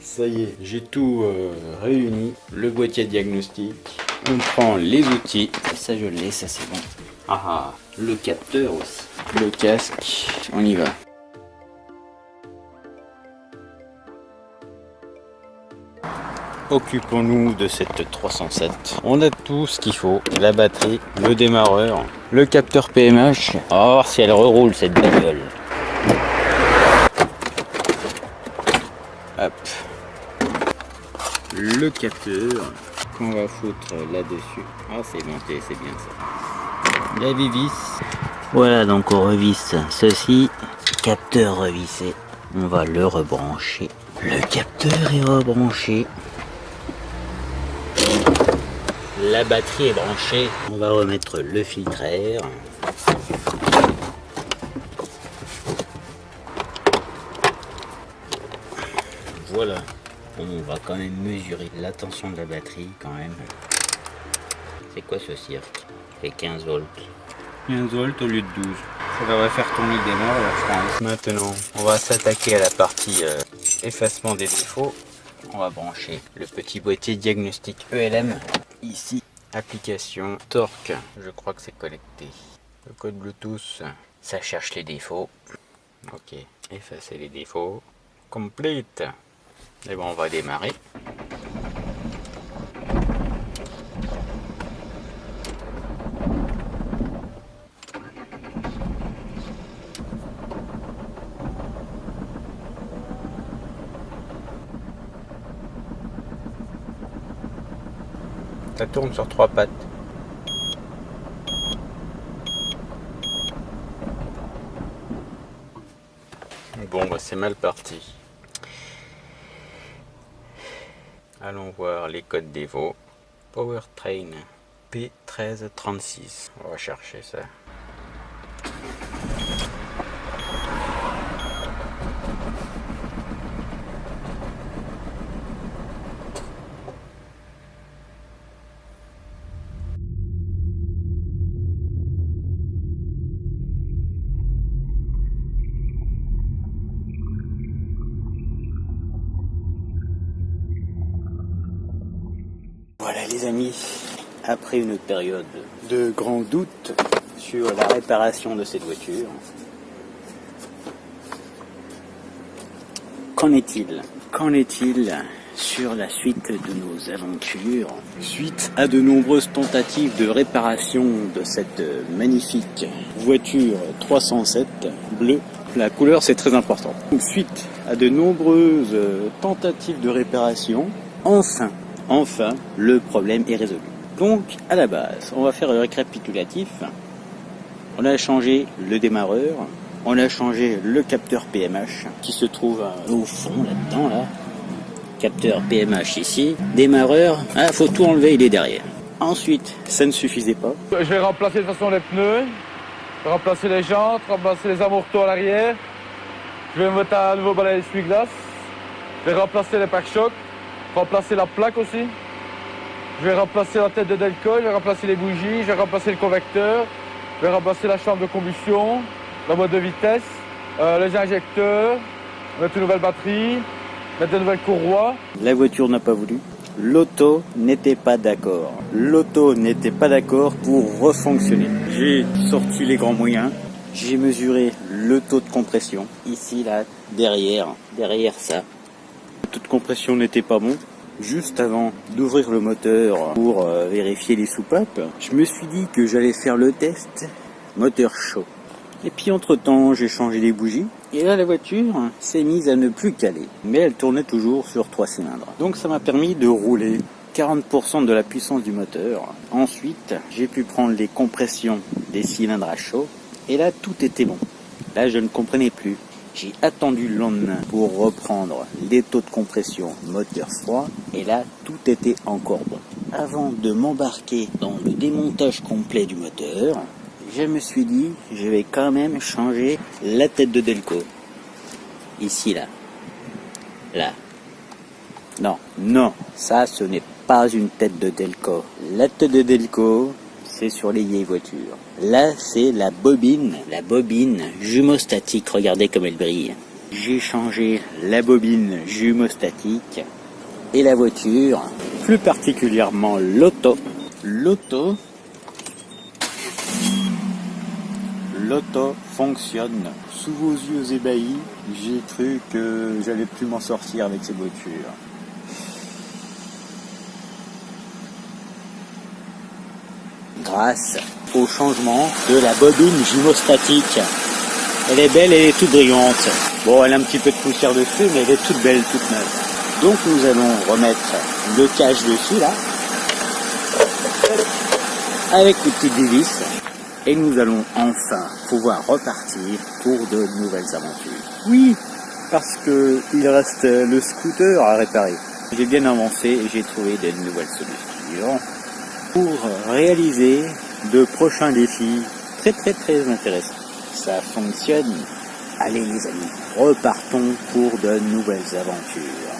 Ça y est, j'ai tout réuni. Le boîtier de diagnostic. On prend les outils. Et ça je l'ai, ça c'est bon. Ah ah, le capteur aussi. Le casque, on y va. Occupons-nous de cette 307. On a tout ce qu'il faut. La batterie, le démarreur, le capteur PMH. On va voir si elle reroule cette bagnole. Hop. Le capteur qu'on va foutre là-dessus. Ah, c'est monté, c'est bien ça. La vis. Voilà, donc on revisse ceci. Capteur revissé. On va le rebrancher. Le capteur est rebranché. La batterie est branchée. On va remettre le filtre air. Voilà. On va quand même mesurer la tension de la batterie quand même. C'est quoi ce cirque? C'est 15 volts. 15 volts au lieu de 12. Ça devrait faire tourner le démarreur, je pense. Maintenant, on va s'attaquer à la partie effacement des défauts. On va brancher le petit boîtier diagnostic ELM. Ici, application, torque. Je crois que c'est connecté. Le code Bluetooth, ça cherche les défauts. Ok, effacer les défauts. Complete. Et bon, on va démarrer. Ça tourne sur 3 pattes. Bon, bah c'est mal parti. Allons voir les codes défauts. Powertrain P1336. On va chercher ça. Voilà les amis, après une période de grand doute sur la réparation de cette voiture, qu'en est-il? Qu'en est-il sur la suite de nos aventures, suite à de nombreuses tentatives de réparation de cette magnifique voiture 307 bleue? La couleur c'est très important. Suite à de nombreuses tentatives de réparation, Enfin, le problème est résolu. Donc, à la base, on va faire le récapitulatif. On a changé le démarreur, on a changé le capteur PMH qui se trouve au fond là-dedans, là. Capteur PMH ici, démarreur, faut tout enlever, il est derrière. Ensuite, ça ne suffisait pas. Je vais remplacer de toute façon les pneus, remplacer les jantes, remplacer les amortisseurs à l'arrière. Je vais mettre un nouveau balai essuie-glace. Je vais remplacer les pare-chocs. Remplacer la plaque aussi. Je vais remplacer la tête de Delco, je vais remplacer les bougies, je vais remplacer le convecteur, je vais remplacer la chambre de combustion, la boîte de vitesse, les injecteurs, mettre une nouvelle batterie, mettre de nouvelles courroies. La voiture n'a pas voulu. L'auto n'était pas d'accord. L'auto n'était pas d'accord pour refonctionner. J'ai sorti les grands moyens. J'ai mesuré le taux de compression. Ici, là, derrière ça. Le taux de compression n'était pas bon. Juste avant d'ouvrir le moteur pour vérifier les soupapes, je me suis dit que j'allais faire le test moteur chaud. Et puis entre-temps, j'ai changé les bougies. Et là, la voiture s'est mise à ne plus caler. Mais elle tournait toujours sur 3 cylindres. Donc ça m'a permis de rouler 40% de la puissance du moteur. Ensuite, j'ai pu prendre les compressions des cylindres à chaud. Et là, tout était bon. Là, je ne comprenais plus. J'ai attendu le lendemain pour reprendre les taux de compression moteur froid et là tout était encore bon. Avant de m'embarquer dans le démontage complet du moteur, je me suis dit je vais quand même changer la tête de Delco. Ici là. Non, ça ce n'est pas une tête de Delco. La tête de Delco, c'est sur les vieilles voitures. Là, c'est la bobine jumeau statique. Regardez comme elle brille. J'ai changé la bobine jumeau-statique et la voiture, plus particulièrement l'auto. L'auto fonctionne. Sous vos yeux ébahis, j'ai cru que j'allais plus m'en sortir avec cette voiture. Grâce au changement de la bobine jumeau-statique. Elle est belle, elle est toute brillante. Bon, elle a un petit peu de poussière dessus, mais elle est toute belle, toute neuve. Donc nous allons remettre le cache dessus, là, avec les petites vis. Et nous allons enfin pouvoir repartir pour de nouvelles aventures. Oui, parce que il reste le scooter à réparer. J'ai bien avancé et j'ai trouvé de nouvelles solutions pour réaliser de prochains défis très intéressants. Ça fonctionne. Allez les amis, repartons pour de nouvelles aventures.